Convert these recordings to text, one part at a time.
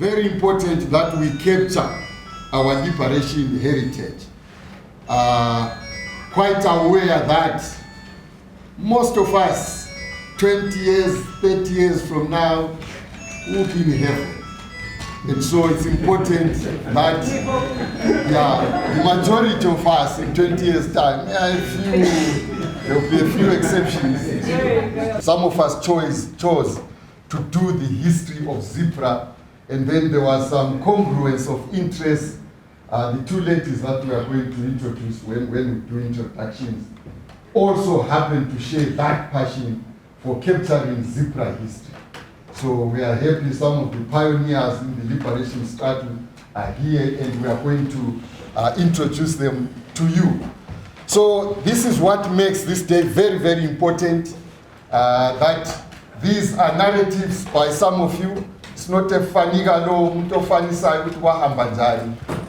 very important that we capture our liberation heritage. Quite aware that most of us, 20 years, 30 years from now, will be in heaven. And so it's important that, the majority of us in 20 years' time, there will be a few exceptions. Some of us chose to do the history of ZIPRA, and then there was some congruence of interest. The two ladies that we are going to introduce when we do introductions also happen to share that passion for capturing ZIPRA history. So we are happy some of the pioneers in the liberation struggle are here, and we are going to introduce them to you. So this is what makes this day very, very important, that these are narratives by some of you. It's not a funny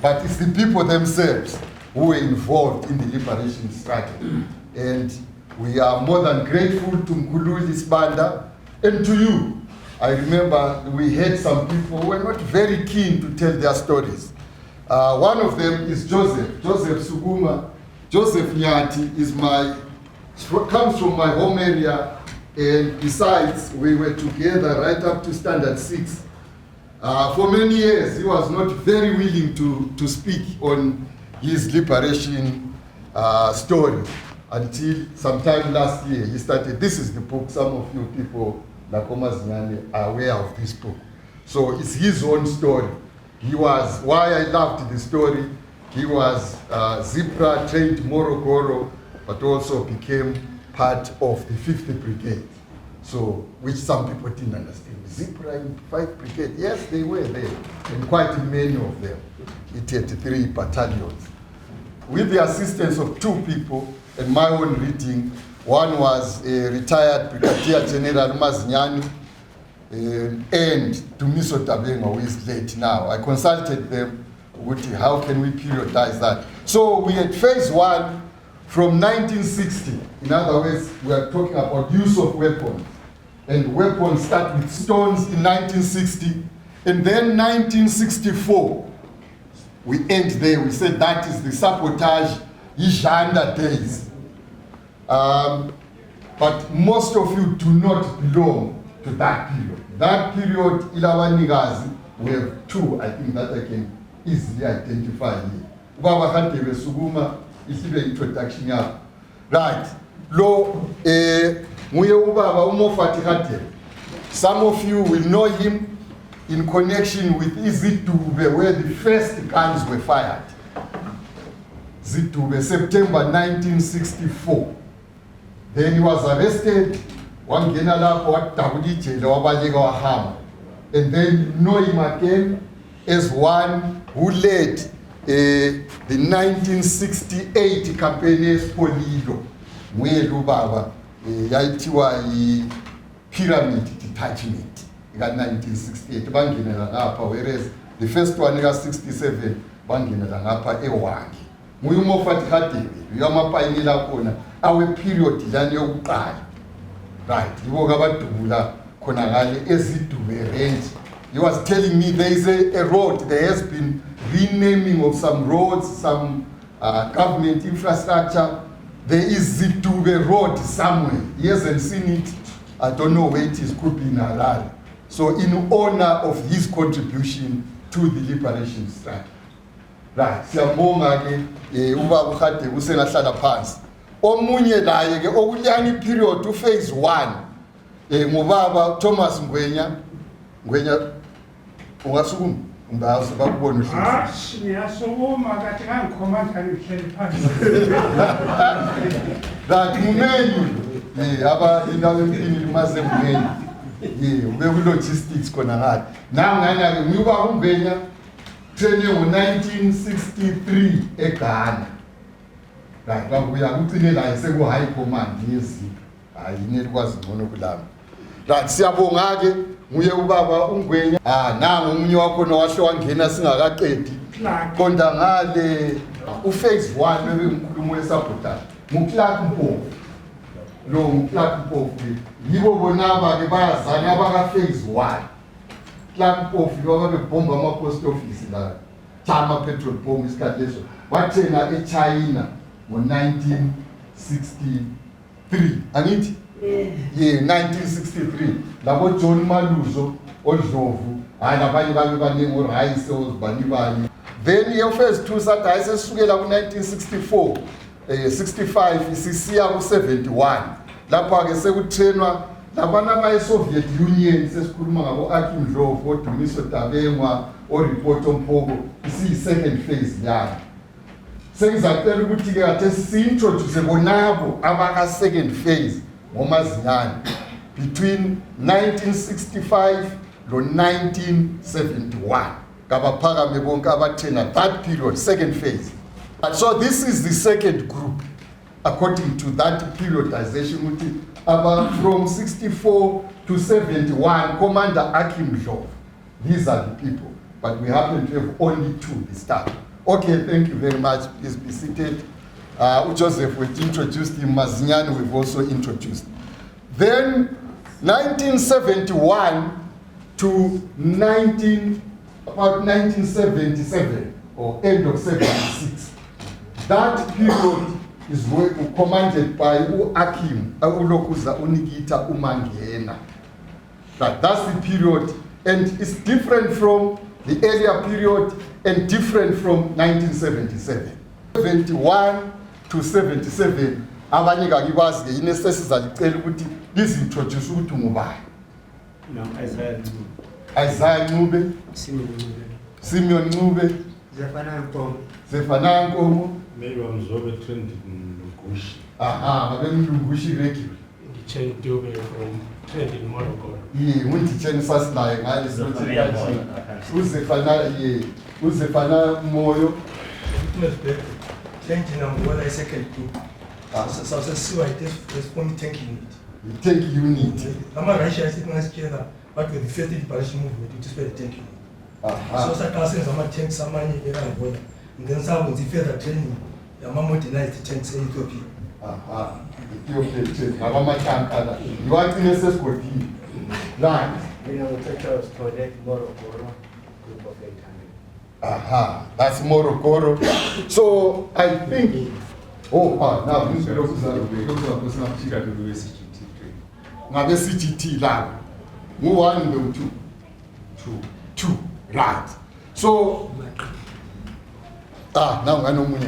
but it's the people themselves who were involved in the liberation struggle. And we are more than grateful to Mkhululi Sibanda and to you. I remember we had some people who were not very keen to tell their stories. One of them is Joseph Suguma. Joseph Nyati comes from my home area, and besides, we were together right up to Standard 6. For many years, he was not very willing to speak on his liberation story until sometime last year he started. This is the book. Some of you people, like Omar Zinyane, are aware of this book. So it's his own story. Why I loved the story, he was ZIPRA trained Morogoro, but also became part of the 50th Brigade. So, which some people didn't understand. ZIPRA in 5th Brigade, yes, they were there, and quite many of them, 83 battalions. With the assistance of two people and my own reading, one was a retired Brigadier General Mazinyane, and Dumiso Tabenga, who is late now. I consulted them with how can we periodize that. So we had phase 1 from 1960. In other words, we are talking about use of weapons. And weapons start with stones in 1960. And then 1964, we end there. We said that is the sabotage, Ijanda days. But most of you do not belong to that period. That period, Ilawanigazi, we have two, I think, that I can easily identify here. Ubaba Hadebe Suguma is the introduction here. Right. Some of you will know him in connection with Zitube, where the first guns were fired. Zitube, September 1964. Then he was arrested. And then you know him again as one who led the 1968 campaign as Polido. Mwelu Baba, yaitiwa pyramid detachment in 1968. Whereas the first one was 67, Banginangapa Ewangi. Muyumofat Hati, Yamapa Inila Kona, our period, Daniel Kai. Right, he was telling me there is a road, there has been renaming of some roads, some government infrastructure. There is Zitube Road somewhere. He hasn't seen it. I don't know where it is, could be in Harare. So in honor of his contribution to the liberation struggle. Right, siyabonga ke ubaba uHade usengahlala phansi. Omunye laye ke okuyani period to phase 1 ngubaba Thomas Ngwenya ungasukuma ungazi bakubona uhlezi ngiyasukuma kathi ngangikhomanda ngihleli phansi that mumenyu aba indawo empini maze mumenyu ube ku logistics khona ngani nangana ke ngiyuba uMgwenya training ngo1963 eGhana. Right, babuya kucine la seku high command yezi. Hayi nelikwazi ngcono kulami. Right, siyabonga ke nguye ubaba uMgwenya. Nangu umunye wakho nowahle wangena singakaqedi. Konda ngale uphase 1 bebengkhuluma wesabotage. Muclark Mpofu. Lo Muclark Mpofu yibo bonaba ke bayazana abaka phase 1. clump of babebomba ama-post office la chama petrol bomb isikhathi leso wathenga eChina ngo-1963 angithi ye 1963 labo John Maluzo oDlovu hayi labanye babe baningi uRice ozibani. Then ye-first two sathi hayi sesisukela ku-1964 65 isisiya ku-71 lapho-ke sekutrainwa labana abayi-Soviet Union sesikhuluma ngabo-Akhi Mdlovu, oDumiso Dabengwa, oReport Mpogo, isiyi-second phase yayo. Sengizacela ukuthi-ke kade si-introduce bonabo abaka-second phase ngomazinyane between 1965 lo-1971 kabaphakame bonke abathena that period, second phase. So this is the second group according to that periodization ukuthi from 64 to 71 Commander Akhi Mdlovu. These are the people, but we happen to have only two this time. Okay, thank you very much. Please be seated. Joseph, we've introduced him. Mazinyane, we've also introduced. Then 1971 to about 1977 or end of 76. That period is commanded by Akim Ulokuza Unikita Umangena. That's the period, and it's different from the earlier period and different from 1977. 71 to 77, abanye kakibazi ke inesesiza licela ukuthi lizintroduce ukuthi ngubani. Isaiah Ncube, Simeon Ncube, Zefana Nkomo, maybe Mzobe trained in Lungushi. Lungushi regular. Chen Dube from trained in Morocco. Yeah, when the Chen first like I Uzefana Moyo. Changing Angola second group. So see why this only tank unit. The tank unit. I'm a Russia together, but with the 50 liberation movement, it is very tank unit. So Sakasins, I'm a tank some money in Angola. And then some with the further training, the modernized tanks in Ethiopia. Ethiopia, Mama Tankada. You want to necessary for him. Right. We know the was connect Morocco group of 800. That's Morocco. So I think. Now this is Ngabe CGT lab. Move on to two. Right. So now I know money.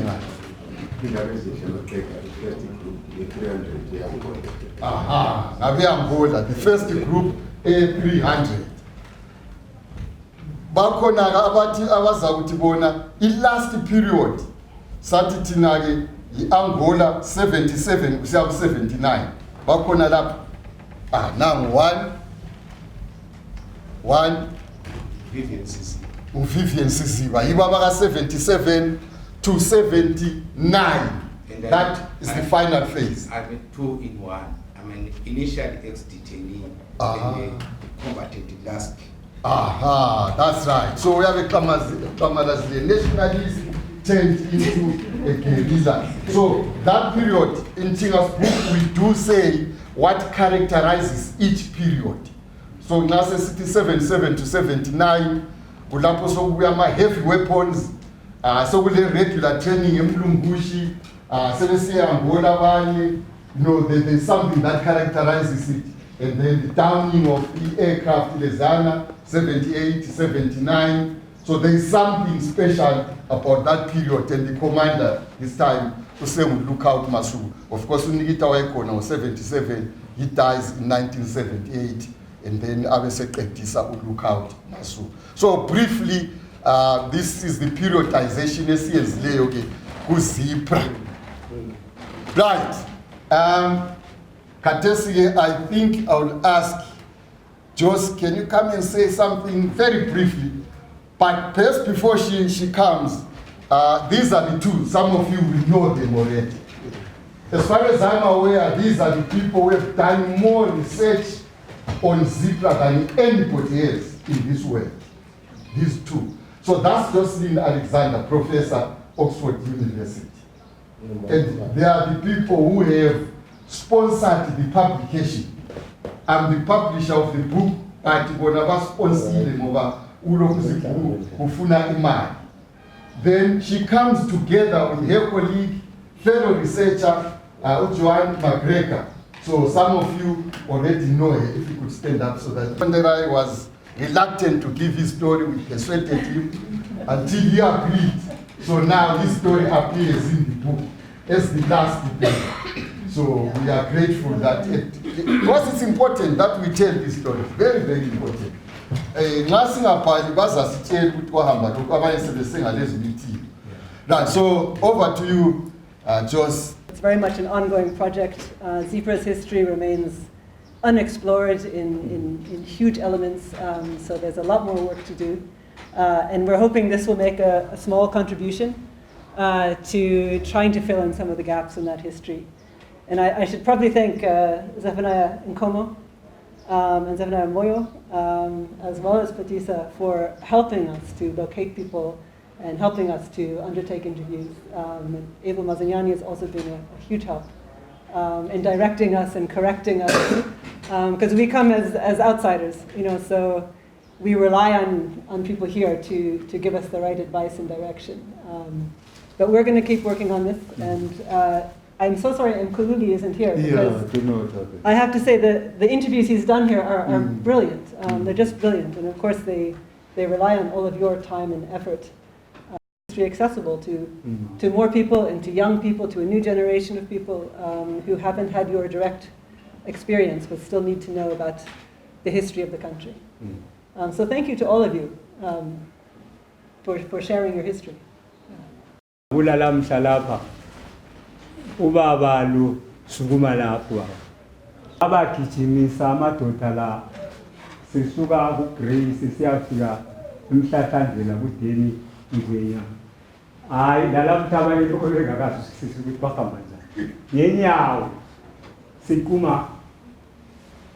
Angola, the first group A300. Bakhona abathi abazakuthi bona last period sathi thina ke iAngola 77 kusiya ku 79 bakhona lapha now one Vivian Siziba yibo abaka 77 to 79. That is the final phase. I mean, 2 in 1. I mean, initially ex-detainee, then combated last. That's right. So we have a Kamalas nationalist turned into a guerrilla. So that period in Chinga's book, we do say what characterizes each period. So now 77 to 79, kulapho sokuyama heavy weapons, so kule regular training eMlungushi, sebesiya Angola abanye, there's something that characterizes it. And then the downing of the aircraft, Lezana, 78, 79. So there is something special about that period, and the commander this time would look out Masu. Of course, Unikita Waiko now 77, he dies in 1978, and then Abese Ketisa would look out Masu. So briefly, this is the periodization as Leoge Kuzipra. Right. Katesi, I think I will ask Jos, can you come and say something very briefly? But first, before she comes, these are the two. Some of you will know them already. As far as I'm aware, these are the people who have done more research on Zipra than anybody else in this world. These two. So that's Jocelyn Alexander, Professor, Oxford University. And they are the people who have sponsored the publication. I'm the publisher of the book but bona basponsile ngoba ulokhu kufuna imali. Then she comes together with her colleague, fellow researcher, Joan McGregor. So some of you already know her, if you could stand up so that Panderai was reluctant to give his story, we persuaded him until he agreed. So now his story appears in the book as the last debate. So we are grateful that because it's important that we tell this story, very, very important. Right, so over to you, Jos. It's very much an ongoing project. Zebra's history remains unexplored in huge elements, so there's a lot more work to do. And we're hoping this will make a small contribution to trying to fill in some of the gaps in that history. And I should probably thank Zephaniah Nkomo and Zephaniah Moyo, as well as Patisa, for helping us to locate people and helping us to undertake interviews. Abel Mazanyani has also been a huge help in directing us and correcting us, because we come as outsiders, so we rely on people here to give us the right advice and direction. But we're going to keep working on this, and I'm so sorry Mkhululi isn't here, because I have to say that the interviews he's done here are brilliant. They're just brilliant, and of course they rely on all of your time and effort. History accessible to more people and to young people, to a new generation of people who haven't had your direct experience but still need to know about the history of the country. So thank you to all of you for sharing your history. Ubaba lo sukuma lapho abagijimisa amadoda la sisuka ku Grace siyafika emhlahlandlela kudeni ngwenya hayi lalapha abanye lokho sisukuthi bahamba njani ngenyawo sikuma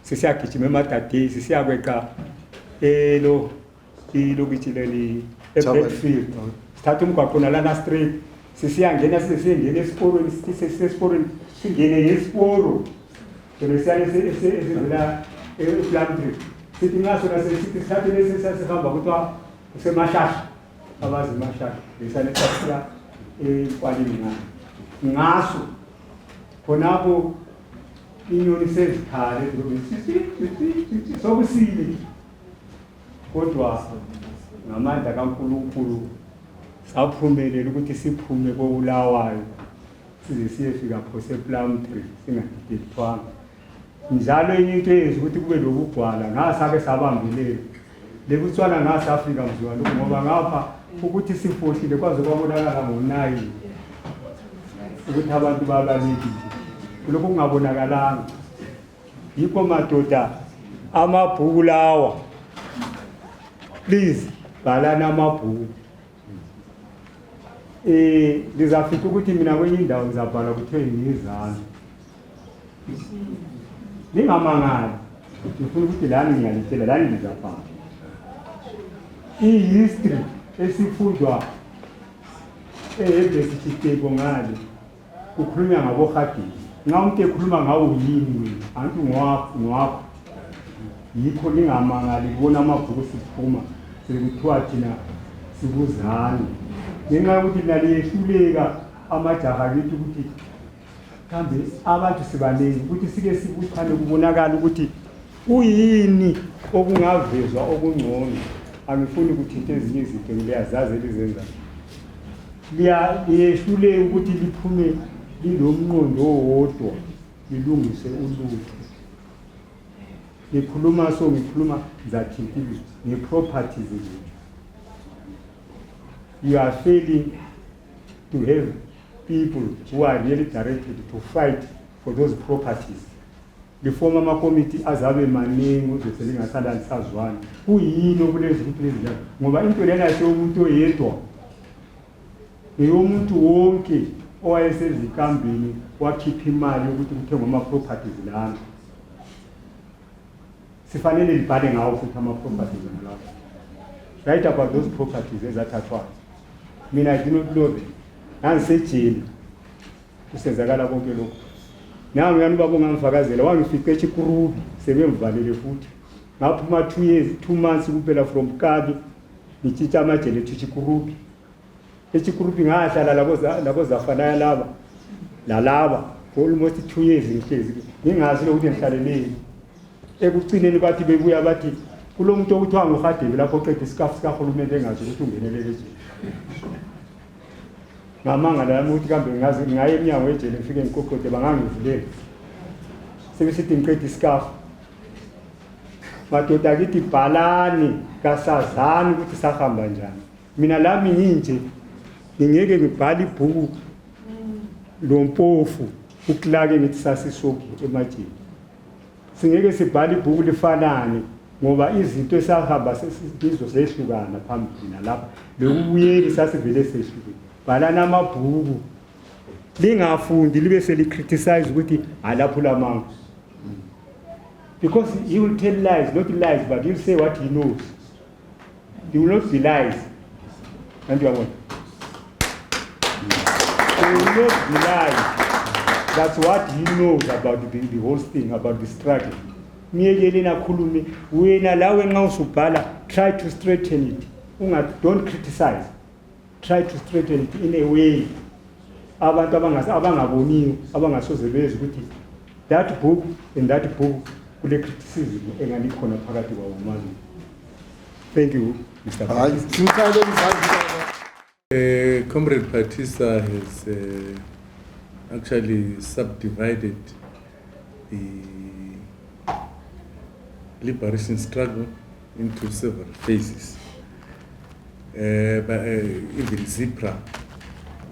sisiyagijima emadadeni sisiyakweqa ilokitshileli eBedfield sithatha umgwaqo nalana street sisiyangena esiporweni sisisesporweni singene ngesiporo sesiyale sesivela ePlumtree sithi ngaso nasesithi sithathe lesisihamba kuthiwa usemashasha abazi mashasha lesane sasiya ekwalini ngaso khonapho inyoni sezikhale sokusile kodwa ngamandla kaNkulunkulu saphumelela ukuthi siphume koBulawayo size siyefika phose Plumtree singadidithwanga njalo enye into eyenza ukuthi kube lokugcwala ngasake sabambelela lekutshwana ngasafika mzwa lokho ngoba ngapha ukuthi sifohlile kwaze kwabonakala ngo9 ukuthi abantu babalekile lokho kungabonakalanga yikho madoda amabhuku lawa please bhalana amabhuku lizafika ukuthi mina kwenye indawo ngizabhala kuthiwe ngiyizana ningamangali ngifuna ukuthi lani ngiyalitshela lani ngizabhala i-history esifundwa ebesitshiteko ngale kukhulunywa ngabohagini nxa umuntu ekhuluma ngawo yini wena antu ngwakho yikho ningamangali kubona amabhuku siphuma sekuthiwa thina sikuzane ngenxa yokuthi naliyehluleka amajaha kithi ukuthi kambe abantu sibanengi ukuthi sike sibuthane kubonakala ukuthi uyini okungavezwa okungcono angifuni ukuthetha ezinye izinto ngiyazazi elizenza liyehluleka ukuthi liphume lilomqondo owodwa lilungise ulutho ngikhuluma ngikhuluma zathintile ngeproperties zethu. You are failing to have people who are really directed to fight for those properties. The former committee azabe maningi uzoselingasala lisazwana kuyini okulezi kuphezulu ngoba into lena yomuntu oyedwa eyomuntu wonke owayesezikambini wakhipha imali ukuthi kuthengwe ama properties lana sifanele libhale ngawo futhi ama properties lana. Write about those properties ezathathwa. Mina I do not know them. Nangisejele kusenzakala konke lokho. Nami yani babonga ngifakazela wangifica eChikurubi sebemvalele futhi ngaphuma 2 months kuphela from Kabi ngitshintsha amajele eChikurupi. eChikurupi ngahlala labo Zafanaya laba lalaba for almost 2 years ngihlezi ngingazi ukuthi ngihlaleleni. Ekugcineni bathi bebuya bathi kulo muntu okuthiwa nguHadebe lapho oqeda isikafu sikahulumende engazi ukuthi ungenelele ejele. Ngamangala yami ukuthi kambe ngazi ngaye eminyango ejele ngifike ngikokote bangangivulela. Sebesithi ngiqeda isikafu. Madoda kithi bhalani kasazani ukuthi sahamba njani. Mina lami nginje ngingeke ngibhale ibhuku lompofu ukulake ngithi sasisoki emajini. Singeke sibhale ibhuku lifanane ngoba izinto esahamba sesizizwe zehlukana phambili nalapha lokubuyeli sasivele sehlukile. Bhalana amabhuku lingafundi libe selicriticize ukuthi alapho lamanga. Because he will tell lies, not lies, but he'll say what he knows. He will not be lies. And you are what? He will not be lies. That's what he knows about the whole thing, about the struggle. Try to straighten it. Don't criticize. Try to straighten it in a way. That book and that book kule criticism engalikhona phakathi kwawo manje. Thank you, Mr. Comrade Patisa has actually subdivided the liberation struggle into several phases. But even ZIPRA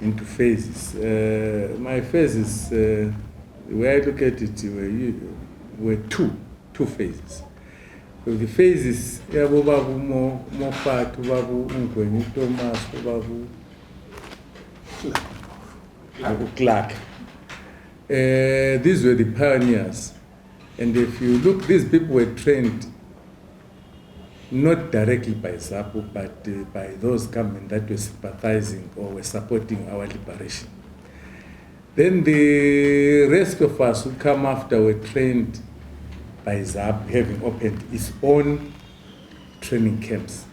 into phases. My phases, the way I look at it, were two phases. So the phases, babu Mofat, babu Ngweni Thomas, babu Clark. These were the pioneers. And if you look, these people were trained not directly by ZAPU, but by those government that were sympathizing or were supporting our liberation. Then the rest of us who come after were trained by ZAP, having opened its own training camps.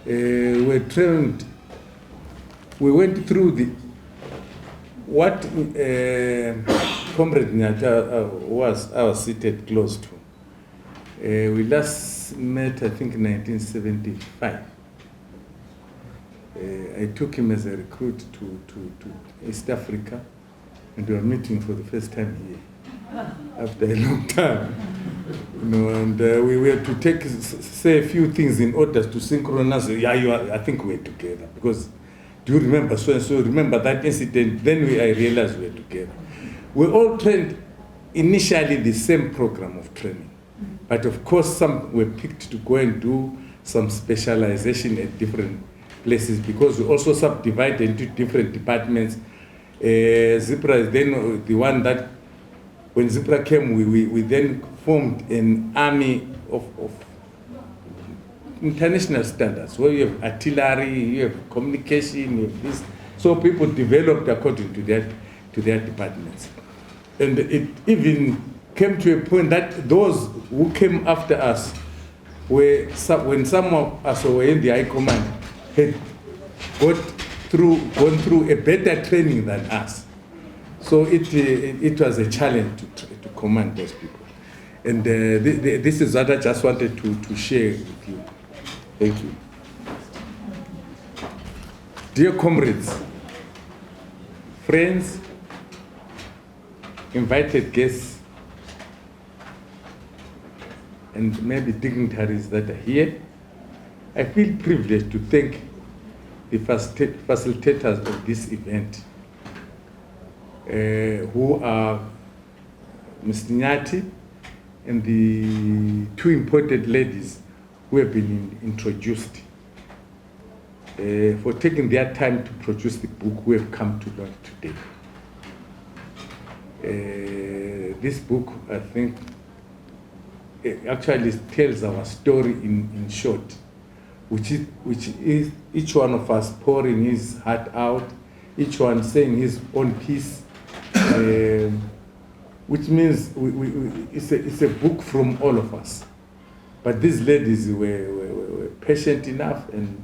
We went through what Comrade Nyata I was seated close to. We last met, I think, in 1975. I took him as a recruit to East Africa, and we were meeting for the first time here after a long time. And we were to say a few things in order to synchronize. I think we're together, because do you remember so and so? Remember that incident? Then I realized we're together. We all trained initially the same program of training, but of course some were picked to go and do some specialization at different places, because we also subdivided into different departments. ZIPRA is then the one that, when ZIPRA came, we then formed an army of international standards, where you have artillery, you have communication, you have this. So people developed according to their departments. And it even came to a point that those who came after us, when some of us were in the High Command, had gone through a better training than us. So it was a challenge to command those people. And this is what I just wanted to share with you. Thank you. Dear comrades, friends, invited guests, and maybe dignitaries that are here, I feel privileged to thank the facilitators of this event, who are Ms. Nyati and the two important ladies who have been introduced, for taking their time to produce the book we have come to learn today. This book, I think, actually tells our story in short, which is each one of us pouring his heart out, each one saying his own piece, which means it's a book from all of us. But these ladies were patient enough and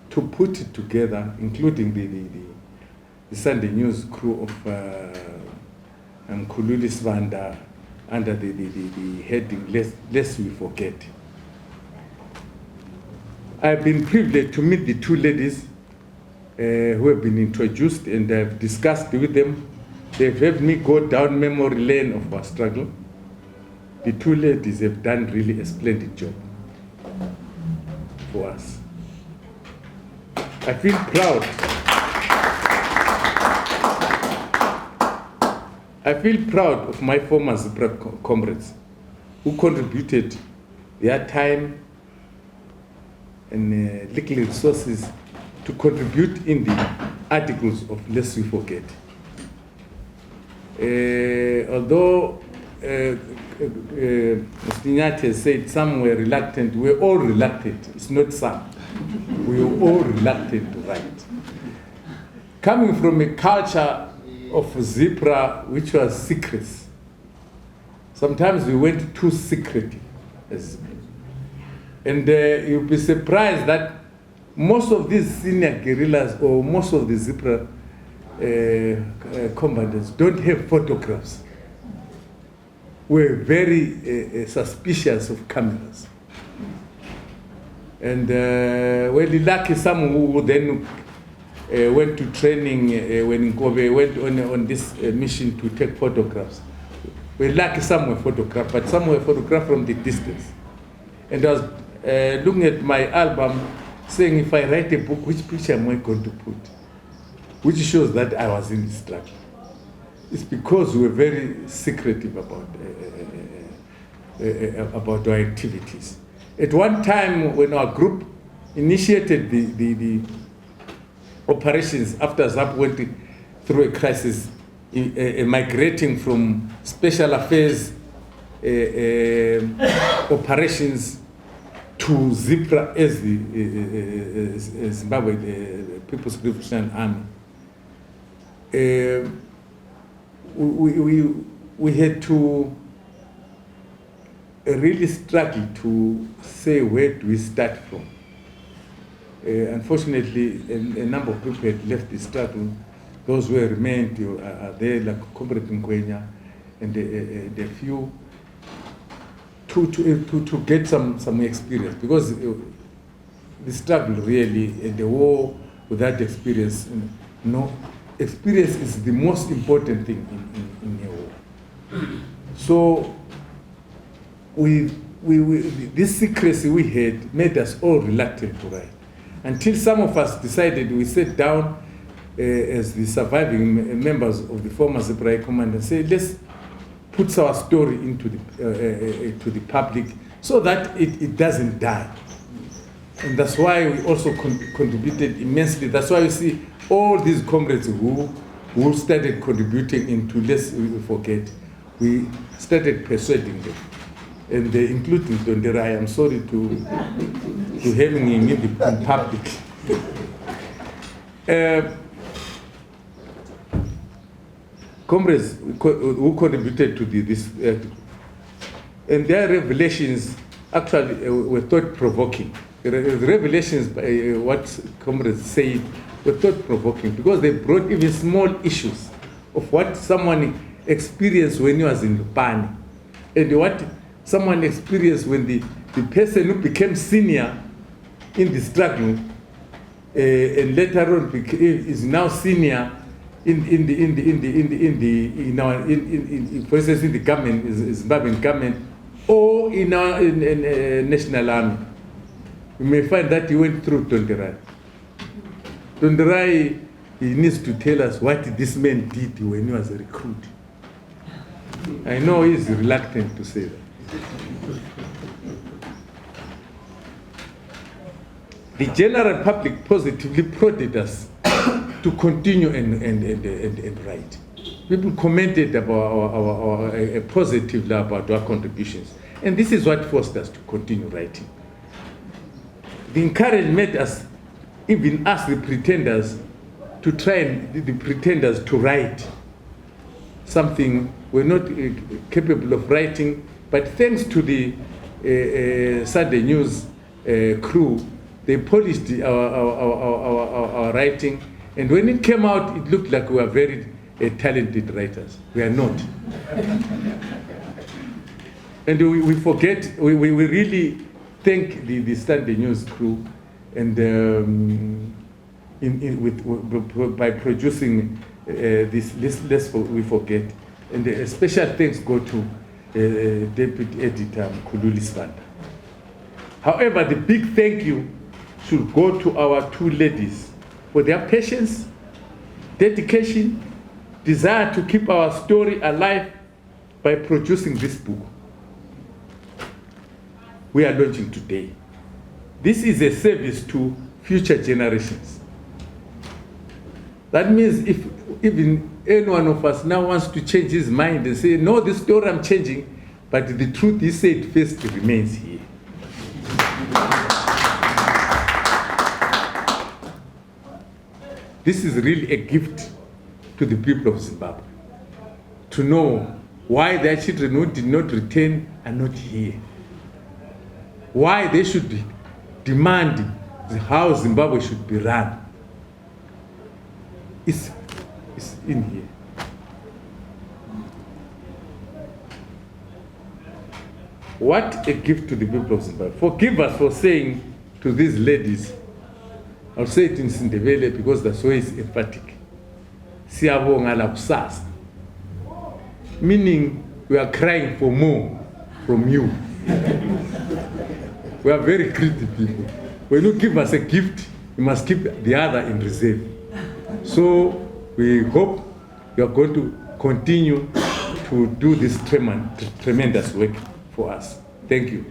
to put it together, including the Sunday News crew of Mkhululi Sibanda under the heading Lest We Forget. I've been privileged to meet the two ladies who have been introduced, and I've discussed with them. They've helped me go down memory lane of our struggle. The two ladies have done really a splendid job for us. I feel proud. I feel proud of my former ZIPRA comrades who contributed their time and legal resources to contribute in the articles of Lest We Forget. Although Mr. Nyati said some were reluctant, we're all reluctant. It's not some. We were all reluctant to write. Coming from a culture of ZIPRA which was secrecy, sometimes we went too secretive. And you'll be surprised that most of these senior guerrillas or most of the ZIPRA combatants don't have photographs. We're very suspicious of cameras. And we're lucky some who then went to training when Nkobe went on this mission to take photographs. We're lucky some were photographed, but some were photographed from the distance. And I was looking at my album saying, if I write a book, which picture am I going to put? Which shows that I was in the struggle. It's because we were very secretive about our activities. At one time, when our group initiated the operations after ZAP went through a crisis, migrating from special affairs operations to ZIPRA as the Zimbabwe People's Revolutionary Army. We had to really struggle to say where do we start from. Unfortunately, a number of people had left the struggle. Those who remained are there, like Comrade Ngwenya, and a few to get some experience, because the struggle really and the war without experience, experience is the most important thing in a war. So this secrecy we had made us all reluctant to write, until some of us decided, we sat down as the surviving members of the former ZIPRA command and said, let's put our story into to the public so that it doesn't die. And that's why we also contributed immensely. That's why you see all these comrades who started contributing into Lest We Forget, we started persuading them. And including Donderai, I'm sorry to having him in public. Comrades who contributed to this, and their revelations actually were thought-provoking. The revelations, what comrades said, were thought-provoking because they brought even small issues of what someone experienced when he was in Lupane, and what someone experienced when the person who became senior in the struggle and later on is now senior for instance, in the government, Zimbabwean government, or in our national army. You may find that he went through Donderai. Donderai, he needs to tell us what this man did when he was a recruit. I know he's reluctant to say that. The general public positively prodded us to continue and write. People commented about positively about our contributions, and this is what forced us to continue writing. The encouragement made us, even us the pretenders, to try to write something we're not capable of writing, but thanks to the Sunday News crew, they polished our writing, and when it came out, it looked like we were very talented writers. We are not. And we forget, we really thank the Sunday News crew, and by producing this less we forget. And a special thanks go to Deputy Editor Mkhululi Sibanda. However, the big thank you should go to our two ladies for their patience, dedication, desire to keep our story alive by producing this book we are launching today. This is a service to future generations. That means if even any one of us now wants to change his mind and say, no, this story I'm changing, but the truth he said first remains here. This is really a gift to the people of Zimbabwe, to know why their children who did not return are not here, why they should be demanding how Zimbabwe should be run. It's in here. What a gift to the people of Zimbabwe. Forgive us for saying to these ladies, I'll say it in Sindebele because that's why it's emphatic. Siyabonga la kusasa. Meaning we are crying for more from you. We are very greedy people. When you give us a gift, you must keep the other in reserve. So we hope you are going to continue to do this tremendous work for us. Thank you.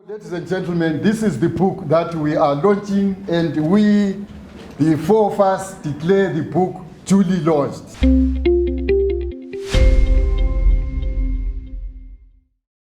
Ladies and gentlemen, this is the book that we are launching, and we, the four of us, declare the book duly launched.